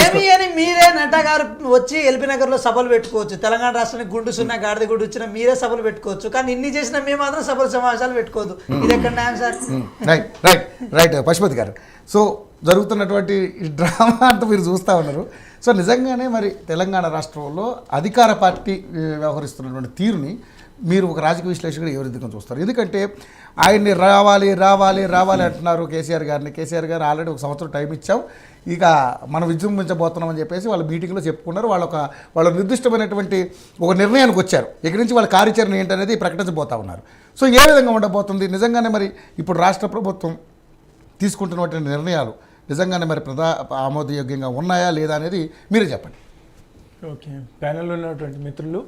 ఏమి అని మీరే నడ్డా గారు వచ్చి ఎల్బీ నగర్ లో సభలు పెట్టుకోవచ్చు, తెలంగాణ రాష్ట్రానికి గుండు సున్నా గాడిద గుడ్డు వచ్చినా మీరే సభలు పెట్టుకోవచ్చు, కానీ ఇన్ని చేసినా మేము మాత్రం సభలు సమావేశాలు పెట్టుకోవద్దు. ఇది ఎక్కడ న్యాయం సార్? రైట్ పశుపతి గారు, సో జరుగుతున్నటువంటి డ్రామా అంతా మీరు చూస్తూ ఉన్నారు. సో నిజంగానే మరి తెలంగాణ రాష్ట్రంలో అధికార పార్టీ వ్యవహరిస్తున్నటువంటి తీరుని మీరు ఒక రాజకీయ విశ్లేషకుడు ఏ విధంగా చూస్తారు? ఎందుకంటే ఆయన్ని రావాలి రావాలి రావాలి అంటున్నారు కేసీఆర్ గారిని. కేసీఆర్ గారు ఆల్రెడీ ఒక సంవత్సరం టైం ఇచ్చాం, ఇక మనం విజృంభించబోతున్నామని చెప్పేసి వాళ్ళ మీటింగ్లో చెప్పుకున్నారు. వాళ్ళ నిర్దిష్టమైనటువంటి ఒక నిర్ణయానికి వచ్చారు. ఇక్కడి నుంచి వాళ్ళ కార్యాచరణ ఏంటనేది ప్రకటించబోతా ఉన్నారు. సో ఏ విధంగా ఉండబోతుంది? నిజంగానే మరి ఇప్పుడు రాష్ట్ర ప్రభుత్వం తీసుకుంటున్నటువంటి నిర్ణయాలు నిజంగానే మరి ఆమోదయోగ్యంగా ఉన్నాయా లేదా అనేది మీరే చెప్పండి. ఓకే, ప్యానెల్లో ఉన్నటువంటి మిత్రులు,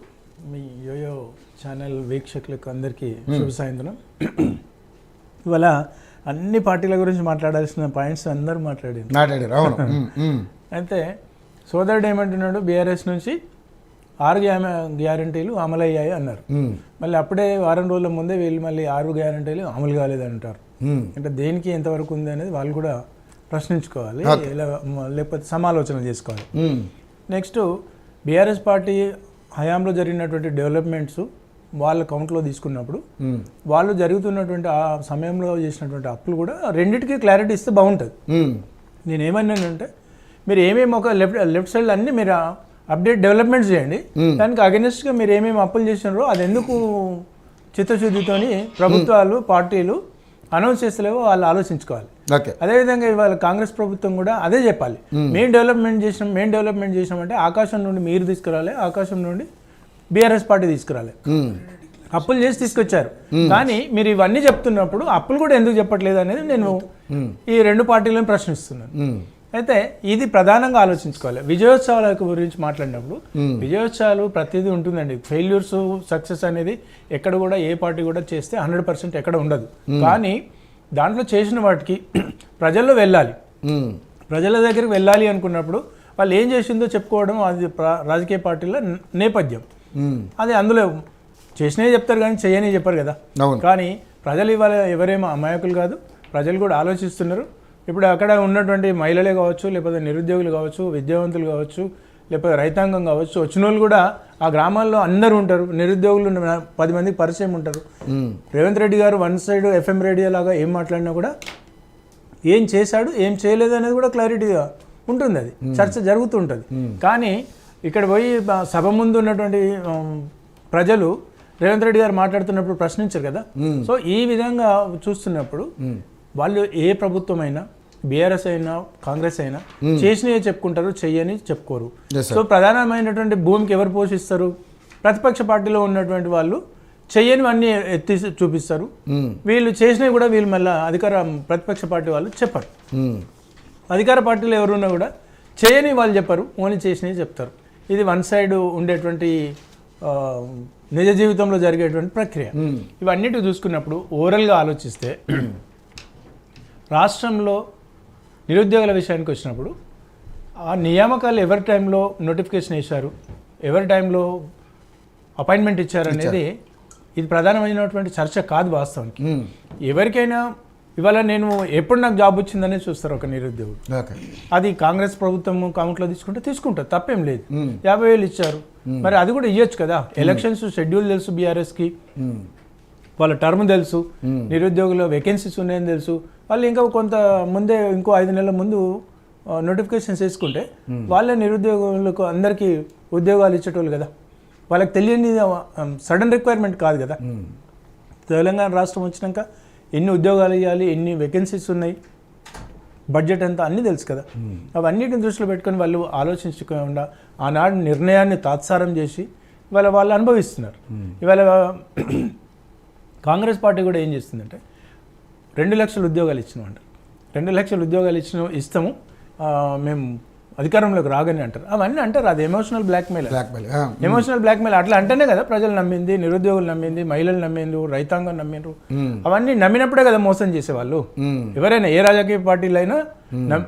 మీ యోయో ఛానల్ వీక్షకులకు అందరికీ శుభ సాయంత్రం. ఇవాళ అన్ని పార్టీల గురించి మాట్లాడాల్సిన పాయింట్స్ అందరూ మాట్లాడారు. అవును. అయితే సోదరుడు ఏమంటున్నాడు, బీఆర్ఎస్ నుంచి 6 గ్యారంటీలు అమలు అయ్యాయి అన్నారు. మళ్ళీ అప్పుడే వారం రోజుల ముందే వీళ్ళు మళ్ళీ 6 గ్యారంటీలు అమలు కాలేదంటారు. అంటే దేనికి ఎంతవరకు ఉంది అనేది వాళ్ళు కూడా ప్రశ్నించుకోవాలి, లేకపోతే సమాలోచన చేసుకోవాలి. నెక్స్ట్, బీఆర్ఎస్ పార్టీ హయాంలో జరిగినటువంటి డెవలప్మెంట్స్ వాళ్ళ కౌంట్లో తీసుకున్నప్పుడు వాళ్ళు జరుగుతున్నటువంటి ఆ సమయంలో చేసినటువంటి అప్పులు కూడా రెండింటికి క్లారిటీ ఇస్తే బాగుంటుంది. నేనేమన్నానంటే, మీరు ఏమేమి ఒక లెఫ్ట్ సైడ్ అన్నీ మీరు అప్డేట్ డెవలప్మెంట్స్ చేయండి, దానికి అగెనిస్ట్గా మీరు ఏమేమి అప్పులు చేసినారో అది ఎందుకు చిత్తశుద్ధితోని ప్రభుత్వాలు పార్టీలు అనౌన్స్ చేస్తలేవో వాళ్ళు ఆలోచించుకోవాలి. అదేవిధంగా ఇవాళ కాంగ్రెస్ ప్రభుత్వం కూడా అదే చెప్పాలి. మేము డెవలప్మెంట్ చేసినామంటే ఆకాశం నుండి మీరు తీసుకురాలి, ఆకాశం నుండి బీఆర్ఎస్ పార్టీ తీసుకురాలి. అప్పులు చేసి తీసుకొచ్చారు, కానీ మీరు ఇవన్నీ చెప్తున్నప్పుడు అప్పులు కూడా ఎందుకు చెప్పట్లేదు అనేది నేను ఈ 2 పార్టీలను ప్రశ్నిస్తున్నాను. అయితే ఇది ప్రధానంగా ఆలోచించుకోవాలి. విజయోత్సవాల గురించి మాట్లాడినప్పుడు విజయోత్సవాలు ప్రతిదీ ఉంటుందండి. ఫెయిల్యూర్స్ సక్సెస్ అనేది ఎక్కడ కూడా ఏ పార్టీ కూడా చేస్తే 100% ఎక్కడ ఉండదు. కానీ దాంట్లో చేసిన వాటికి ప్రజల్లో వెళ్ళాలి, ప్రజల దగ్గరికి వెళ్ళాలి అనుకున్నప్పుడు వాళ్ళు ఏం చేసిందో చెప్పుకోవడం అది రాజకీయ పార్టీల నేపథ్యం. అది అందులో చేసినవి చెప్తారు కానీ చేయని చెప్పారు కదా. కానీ ప్రజలు ఇవాళ ఎవరేమో అమాయకులు కాదు, ప్రజలు కూడా ఆలోచిస్తున్నారు. ఇప్పుడు అక్కడ ఉన్నటువంటి మహిళలే కావచ్చు, లేకపోతే నిరుద్యోగులు కావచ్చు, విద్యావంతులు కావచ్చు, లేకపోతే రైతాంగం కావచ్చు, వచ్చిన వాళ్ళు కూడా ఆ గ్రామాల్లో అందరూ ఉంటారు. నిరుద్యోగులు 10 మందికి పరిచయం ఉంటారు. రేవంత్ రెడ్డి గారు వన్ సైడ్ FM రేడియో లాగా ఏం మాట్లాడినా కూడా ఏం చేశాడు ఏం చేయలేదు అనేది కూడా క్లారిటీగా ఉంటుంది, అది చర్చ జరుగుతుంటుంది. కానీ ఇక్కడ పోయి సభ ముందు ఉన్నటువంటి ప్రజలు రేవంత్ రెడ్డి గారు మాట్లాడుతున్నప్పుడు ప్రశ్నించారు కదా. సో ఈ విధంగా చూస్తున్నప్పుడు వాళ్ళు ఏ ప్రభుత్వం అయినా, బీఆర్ఎస్ అయినా కాంగ్రెస్ అయినా చేసినవి చెప్పుకుంటారు, చెయ్యని చెప్పుకోరు. సో ప్రధానమైనటువంటి భూమికి ఎవరు పోషిస్తారు? ప్రతిపక్ష పార్టీలో ఉన్నటువంటి వాళ్ళు చెయ్యనివన్నీ ఎత్తి చూపిస్తారు, వీళ్ళు చేసినవి కూడా వీళ్ళు మళ్ళీ ప్రతిపక్ష పార్టీ వాళ్ళు చెప్పరు. అధికార పార్టీలో ఎవరున్నా కూడా చేయని వాళ్ళు చెప్పరు, ఓన్లీ చేసినవి చెప్తారు. ఇది వన్ సైడ్ ఉండేటువంటి నిజ జీవితంలో జరిగేటువంటి ప్రక్రియ. ఇవన్నిటి చూసుకున్నప్పుడు ఓవరాల్గా ఆలోచిస్తే రాష్ట్రంలో నిరుద్యోగుల విషయానికి వచ్చినప్పుడు ఆ నియామకాలు ఎవరి టైంలో నోటిఫికేషన్ వేశారు, ఎవరి టైంలో అపాయింట్మెంట్ ఇచ్చారు అనేది ఇది ప్రధానమైనటువంటి చర్చ కాదు వాస్తవానికి. ఎవరికైనా ఇవాళ నేను ఎప్పుడు నాకు జాబ్ వచ్చిందనే చూస్తారు ఒక నిరుద్యోగుడు. అది కాంగ్రెస్ ప్రభుత్వం కౌంట్లో తీసుకుంటారు, తప్పేం లేదు. 50,000 ఇచ్చారు, మరి అది కూడా ఇవ్వచ్చు కదా. ఎలక్షన్స్ షెడ్యూల్ తెలుసు బీఆర్ఎస్కి, వాళ్ళ టర్మ్ తెలుసు, నిరుద్యోగుల వేకెన్సీస్ ఉన్నాయని తెలుసు. వాళ్ళు ఇంకా కొంత ముందే ఇంకో 5 నెలల ముందు నోటిఫికేషన్స్ వేసుకుంటే వాళ్ళే నిరుద్యోగులకు అందరికీ ఉద్యోగాలు ఇచ్చేటోళ్ళు కదా. వాళ్ళకి తెలియని సడన్ రిక్వైర్మెంట్ కాదు కదా. తెలంగాణ రాష్ట్రం వచ్చినాక ఎన్ని ఉద్యోగాలు ఇవ్వాలి, ఎన్ని వేకెన్సీస్ ఉన్నాయి, బడ్జెట్ ఎంత అన్నీ తెలుసు కదా. అవన్నిటిని దృష్టిలో పెట్టుకొని వాళ్ళు ఆలోచించకుండా ఆనాడు నిర్ణయాన్ని తాత్సారం చేసి ఇవాళ వాళ్ళు అనుభవిస్తున్నారు. ఇవాళ కాంగ్రెస్ పార్టీ కూడా ఏం చేస్తుందంటే 2 లక్షల ఉద్యోగాలు ఇచ్చినామంటారు. 2 లక్షల ఉద్యోగాలు ఇస్తాము మేము అధికారంలోకి రాగానే అంటారు. అవన్నీ అంటారు, అది ఎమోషనల్ బ్లాక్మెయిల్. ఎమోషనల్ బ్లాక్మెయిల్ అట్లా అంటేనే కదా ప్రజలు నమ్మింది, నిరుద్యోగులు నమ్మింది, మహిళలు నమ్మిండ్రు, రైతాంగం నమ్మిండ్రు. అవన్నీ నమ్మినప్పుడే కదా మోసం చేసేవాళ్ళు. ఎవరైనా ఏ రాజకీయ పార్టీలు అయినా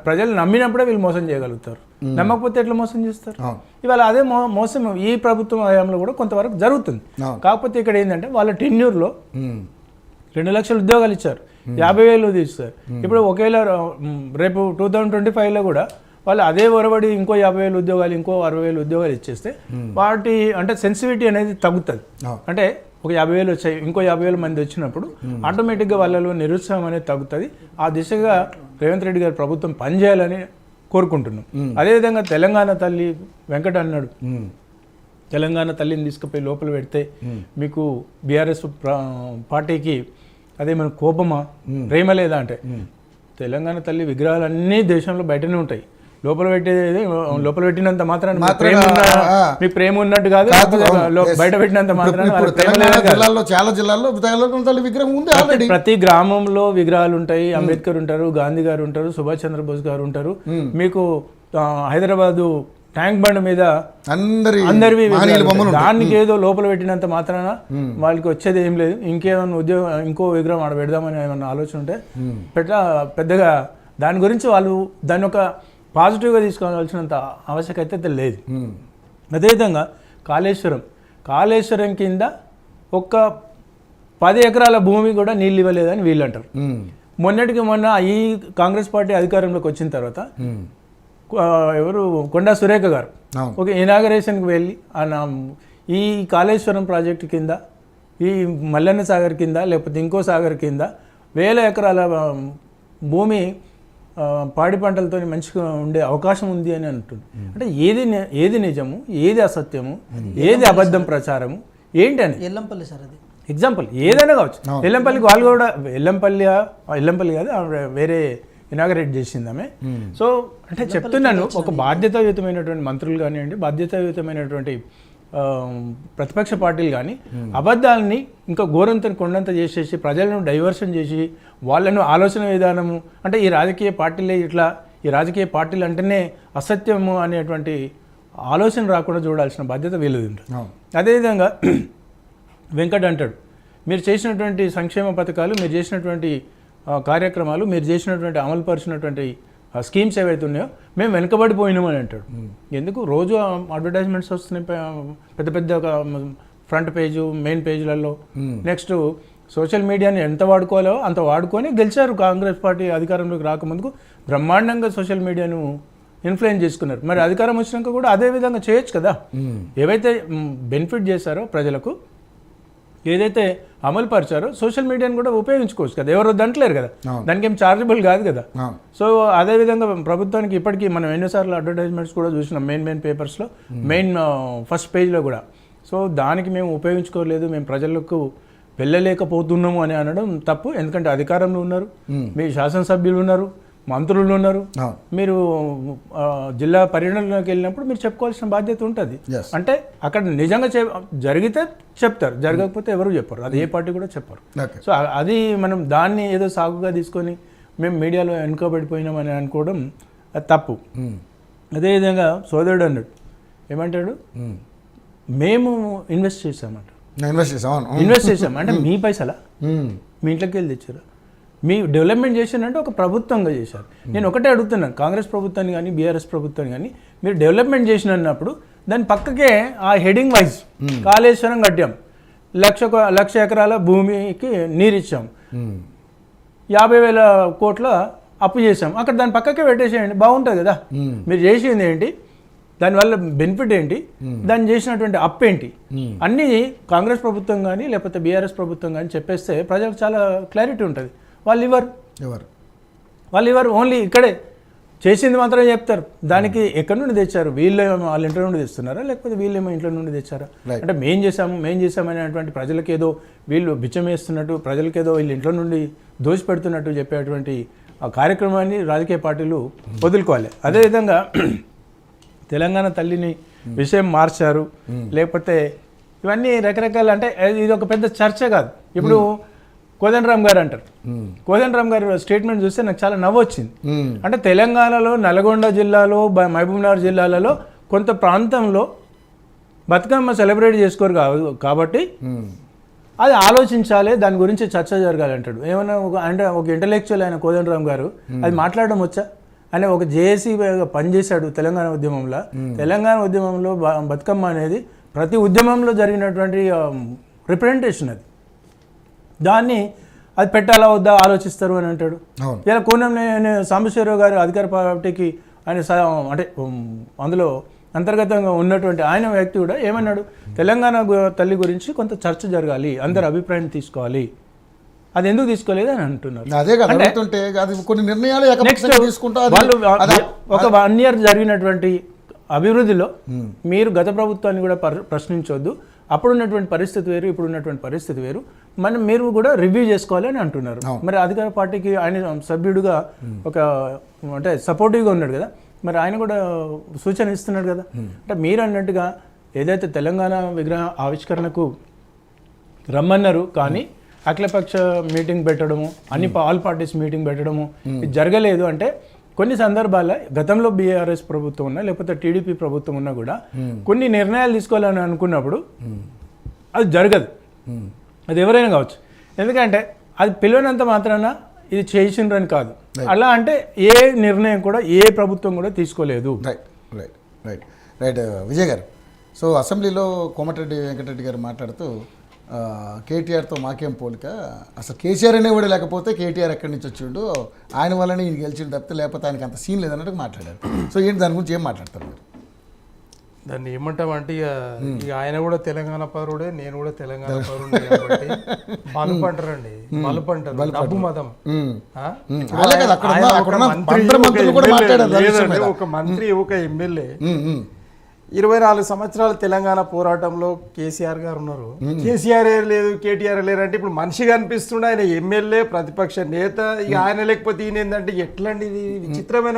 ప్రజలు నమ్మినప్పుడే వీళ్ళు మోసం చేయగలుగుతారు, నమ్మకపోతే ఎట్లా మోసం చేస్తారు? ఇవాళ అదే మోసం ఈ ప్రభుత్వం హయాంలో కూడా కొంతవరకు జరుగుతుంది. కాకపోతే ఇక్కడ ఏంటంటే వాళ్ళ టెన్యూర్లో 2 లక్షల ఉద్యోగాలు ఇచ్చారు, 50,000 తీస్తారు. ఇప్పుడు ఒకవేళ రేపు 2025లో కూడా వాళ్ళు అదే ఒరబడి ఇంకో 50,000 ఉద్యోగాలు, ఇంకో 60,000 ఉద్యోగాలు ఇచ్చేస్తే వాటి అంటే సెన్సిటివిటీ అనేది తగ్గుతుంది. అంటే ఒక 50,000 వచ్చాయి, ఇంకో 50,000 మంది వచ్చినప్పుడు ఆటోమేటిక్గా వాళ్ళలో నిరుత్సాహం అనేది తగ్గుతుంది. ఆ దిశగా రేవంత్ రెడ్డి గారి ప్రభుత్వం పనిచేయాలని కోరుకుంటున్నాం. అదేవిధంగా తెలంగాణ తల్లి వెంకట అన్నాడు, తెలంగాణ తల్లిని తీసుకుపోయి లోపల పెడితే మీకు బీఆర్ఎస్ పార్టీకి అదే మన కోపమా ప్రేమ లేదా అంటే, తెలంగాణ తల్లి విగ్రహాలన్నీ దేశంలో బయటనే ఉంటాయి. లోపల పెట్టినంత మాత్రాన మీకు ప్రేమ ఉన్నట్టు కాదు, బయట పెట్టినంత మాత్రాన చాలా జిల్లాల్లో తెలంగాణ తల్లి విగ్రహం ఉంది ఆల్రెడీ. ప్రతి గ్రామంలో విగ్రహాలు ఉంటాయి. అంబేద్కర్ ఉంటారు, గాంధీ గారు ఉంటారు, సుభాష్ చంద్రబోస్ గారు ఉంటారు. మీకు హైదరాబాదు ట్యాంక్ బండ్ మీద అందరివి దానికి ఏదో లోపల పెట్టినంత మాత్రాన వాళ్ళకి వచ్చేది ఏం లేదు. ఇంకేమైనా ఇంకో విగ్రహం ఆడ పెడదామని ఏమన్నా ఆలోచన ఉంటే పెద్దగా దాని గురించి వాళ్ళు దాన్ని ఒక పాజిటివ్గా తీసుకోవాల్సినంత ఆవశ్యకత అయితే లేదు. అదేవిధంగా కాళేశ్వరం కింద ఒక్క 10 ఎకరాల భూమి కూడా నీళ్ళు ఇవ్వలేదని వీళ్ళు అంటారు. మొన్నటికి మొన్న ఈ కాంగ్రెస్ పార్టీ అధికారంలోకి వచ్చిన తర్వాత ఎవరు కొండా సురేఖ గారు ఒక ఇనాగరేషన్కి వెళ్ళి ఈ కాళేశ్వరం ప్రాజెక్టు కింద, ఈ మల్లన్న సాగర్ కింద, లేకపోతే ఇంకో సాగర్ కింద 1000 ఎకరాల భూమి పాడి పంటలతో మంచిగా ఉండే అవకాశం ఉంది అని అంటుంది. అంటే ఏది నిజము, ఏది అసత్యము, ఏది అబద్ధం ప్రచారము ఏంటి అని ఎల్లంపల్లి సార్ అది ఎగ్జాంపుల్ ఏదైనా కావచ్చు. ఎల్లంపల్లికి వాళ్ళు కూడా ఎల్లంపల్లి కాదు, వేరే ఇనాగరేట్ చేసింది ఆమె. సో అంటే చెప్తున్నాను, ఒక బాధ్యతాయుతమైనటువంటి మంత్రులు కానివ్వండి, బాధ్యతాయుతమైనటువంటి ప్రతిపక్ష పార్టీలు కానీ అబద్ధాలని ఇంకా ఘోరంత కొండంత చేసేసి ప్రజలను డైవర్షన్ చేసి వాళ్ళను ఆలోచన విధానము అంటే ఈ రాజకీయ పార్టీలే ఇట్లా, ఈ రాజకీయ పార్టీలు అంటేనే అసత్యము అనేటువంటి ఆలోచన రాకుండా చూడాల్సిన బాధ్యత వీళ్ళది ఉంటుంది. అదేవిధంగా వెంకట్ అంటాడు, మీరు చేసినటువంటి సంక్షేమ పథకాలు, మీరు చేసినటువంటి కార్యక్రమాలు, మీరు చేసినటువంటి అమలుపరిచినటువంటి స్కీమ్స్ ఏవైతే ఉన్నాయో మేము వెనుకబడిపోయినామని అంటాడు. ఎందుకు రోజు అడ్వర్టైజ్మెంట్స్ వస్తున్నాయి పెద్ద పెద్ద ఫ్రంట్ పేజు, మెయిన్ పేజీలలో. నెక్స్ట్ సోషల్ మీడియాని ఎంత వాడుకోవాలో అంత వాడుకొని గెలిచారు. కాంగ్రెస్ పార్టీ అధికారంలోకి రాకముందుకు బ్రహ్మాండంగా సోషల్ మీడియాను ఇన్ఫ్లుయెన్స్ చేసుకున్నారు. మరి అధికారం వచ్చినాక కూడా అదే విధంగా చేయొచ్చు కదా. ఏవైతే బెనిఫిట్ చేశారో ప్రజలకు, ఏదైతే అమలు పరిచారో సోషల్ మీడియాని కూడా ఉపయోగించుకోవచ్చు కదా, ఎవరు వద్దంటలేరు కదా, దానికి ఏం చార్జబుల్ కాదు కదా. సో అదేవిధంగా ప్రభుత్వానికి ఇప్పటికీ మనం ఎన్నోసార్లు అడ్వర్టైజ్మెంట్స్ కూడా చూసినాం మెయిన్ పేపర్స్లో, మెయిన్ ఫస్ట్ పేజ్లో కూడా. సో దానికి మేము ఉపయోగించుకోలేదు, మేము ప్రజలకు వెళ్ళలేకపోతున్నాము అని అనడం తప్పు. ఎందుకంటే అధికారంలో ఉన్నారు, మీ శాసనసభ్యులు ఉన్నారు, మంత్రులు ఉన్నారు, మీరు జిల్లా పర్యటనలోకి వెళ్ళినప్పుడు మీరు చెప్పుకోవాల్సిన బాధ్యత ఉంటుంది. అంటే అక్కడ నిజంగా జరిగితే చెప్తారు, జరగకపోతే ఎవరు చెప్పరు, అది ఏ పార్టీ కూడా చెప్పరు. సో అది మనం దాన్ని ఏదో సాగుగా తీసుకొని మేము మీడియాలో వెనుకబడిపోయినామని అనుకోవడం అది తప్పు. అదేవిధంగా సోదరుడు అన్నాడు, ఏమంటాడు, మేము ఇన్వెస్ట్ చేసామంట. ఇన్వెస్ట్ చేసాం అంటే మీ పైసలా, మీ ఇంట్లోకి వెళ్ళి తెచ్చారు, మీ డెవలప్మెంట్ చేశారంటే ఒక ప్రభుత్వంగా చేశారు. నేను ఒకటే అడుగుతున్నాను, కాంగ్రెస్ ప్రభుత్వాన్ని కానీ బీఆర్ఎస్ ప్రభుత్వాన్ని కానీ, మీరు డెవలప్మెంట్ చేసినప్పుడు దాని పక్కకే ఆ హెడింగ్ వైజ్ కాళేశ్వరం కట్టాం, 1,00,000 ఎకరాల భూమికి నీరు ఇచ్చాం, 50,000 కోట్ల అప్పు చేసాం, అక్కడ దాని పక్కకే పెట్టేసేయండి, బాగుంటుంది కదా. మీరు చేసింది ఏంటి, దానివల్ల బెనిఫిట్ ఏంటి, దాన్ని చేసినటువంటి అప్పు ఏంటి, అన్నీ కాంగ్రెస్ ప్రభుత్వం కానీ లేకపోతే బీఆర్ఎస్ ప్రభుత్వం కానీ చెప్పేస్తే ప్రజలకు చాలా క్లారిటీ ఉంటుంది. వాళ్ళు ఇవ్వరు, ఓన్లీ ఇక్కడే చేసింది మాత్రమే చెప్తారు. దానికి ఎక్కడి నుండి తెచ్చారు, వీళ్ళేమో వాళ్ళ ఇంట్లో నుండి తెస్తున్నారా లేకపోతే వీళ్ళేమో ఇంట్లో నుండి తెచ్చారా, అంటే మేం చేసాము అనేటువంటి ప్రజలకు ఏదో వీళ్ళు బిచ్చం వేస్తున్నట్టు, ప్రజలకు ఏదో వీళ్ళు ఇంట్లో నుండి దోచి పెడుతున్నట్టు చెప్పేటువంటి ఆ కార్యక్రమాన్ని రాజకీయ పార్టీలు వదులుకోవాలి. అదేవిధంగా తెలంగాణ తల్లిని విషయం మార్చారు, లేకపోతే ఇవన్నీ రకరకాల, అంటే ఇది ఒక పెద్ద చర్చ కాదు. ఇప్పుడు కోదండరామ్ గారు అంటారు, కోదండరామ్ గారు స్టేట్మెంట్ చూస్తే నాకు చాలా నవ్వు వచ్చింది. అంటే తెలంగాణలో నల్గొండ జిల్లాలో, మహబూబ్నగర్ జిల్లాలలో కొంత ప్రాంతంలో బతుకమ్మ సెలబ్రేట్ చేసుకోరు కాబట్టి అది ఆలోచించాలి, దాని గురించి చర్చ జరగాలి అంటాడు. ఏమన్నా ఒక ఇంటలెక్చువల్ అయిన కోదండరామ్ గారు అది మాట్లాడడం వచ్చా? అనే ఒక జేఏసీ పనిచేశాడు తెలంగాణ ఉద్యమంలో. తెలంగాణ ఉద్యమంలో బతుకమ్మ అనేది ప్రతి ఉద్యమంలో జరిగినటువంటి రిప్రజెంటేషన్ అది. దాన్ని అది పెట్టాలా వద్దా ఆలోచిస్తారు అని అంటాడు. అవును. ఇలా కోనం సాంబశివరావు గారు అధికార పార్టీకి ఆయన అంటే అందులో అంతర్గతంగా ఉన్నటువంటి ఆయన వ్యక్తి కూడా ఏమన్నాడు, తెలంగాణ తల్లి గురించి కొంత చర్చ జరగాలి, అందరు అభిప్రాయం తీసుకోవాలి, అది ఎందుకు తీసుకోలేదు అని అంటున్నారు. అదే కదా అడుగుతుంటే అది కొన్ని నిర్ణయాలు నెక్స్ట్ వాళ్ళు ఒక 1 year జరిగినటువంటి అభివృద్ధిలో మీరు గత ప్రభుత్వాన్ని కూడా ప్రశ్నించవద్దు, అప్పుడున్నటువంటి పరిస్థితి వేరు ఇప్పుడు ఉన్నటువంటి పరిస్థితి వేరు, మీరు కూడా రివ్యూ చేసుకోవాలి అని అంటున్నారు. మరి అధికార పార్టీకి ఆయన సభ్యుడిగా ఒక అంటే సపోర్టివ్గా ఉన్నాడు కదా, మరి ఆయన కూడా సూచన ఇస్తున్నాడు కదా. అంటే మీరు అన్నట్టుగా ఏదైతే తెలంగాణ విగ్రహ ఆవిష్కరణకు రమ్మన్నారు కానీ అఖిలపక్ష మీటింగ్ పెట్టడము, ఆల్ పార్టీస్ మీటింగ్ పెట్టడము ఇది జరగలేదు అంటే కొన్ని సందర్భాల్లో గతంలో బీఆర్ఎస్ ప్రభుత్వం ఉన్నా లేకపోతే టీడీపీ ప్రభుత్వం ఉన్నా కూడా కొన్ని నిర్ణయాలు తీసుకోవాలని అనుకున్నప్పుడు అది జరగదు, అది ఎవరైనా కావచ్చు. ఎందుకంటే అది పిలవనంత మాత్రాన ఇది చేసిండ్రని కాదు, అలా అంటే ఏ నిర్ణయం కూడా ఏ ప్రభుత్వం కూడా తీసుకోలేదు. Right right right right Vijay గారు, సో అసెంబ్లీలో కోమటిరెడ్డి వెంకటరెడ్డి గారు మాట్లాడుతూ కేటీఆర్తో మాకేం పోలిక, అసలు కేసీఆర్ అనేవాడు లేకపోతే కేటీఆర్ ఎక్కడి నుంచి వచ్చిండు, ఆయన వల్లనే ఈయన గెలిచిండు తప్పితే లేకపోతే ఆయనకి అంత సీన్ లేదన్నట్టు మాట్లాడారు. సో ఏంటి దాని గురించి ఏం మాట్లాడతారు మీరు? దాన్ని ఏమంటామంటే ఇక ఆయన కూడా తెలంగాణ పౌరుడే, నేను కూడా తెలంగాణ పౌరుడే కాబట్టి బలుపు అంటారండి, బలుపు అంటారు, డబ్బు మతం. ఒక మంత్రి ఒక ఎమ్మెల్యే 24 సంవత్సరాల తెలంగాణ పోరాటంలో కేసీఆర్ గారు ఉన్నారు, కేసీఆర్ లేదు కేటీఆర్ లేరు అంటే ఇప్పుడు మనిషిగా అనిపిస్తుండే. ఆయన ఎమ్మెల్యే ప్రతిపక్ష నేత, ఇక ఆయన లేకపోతే ఈయన ఏంటంటే ఎట్లండి ఇది విచిత్రమైన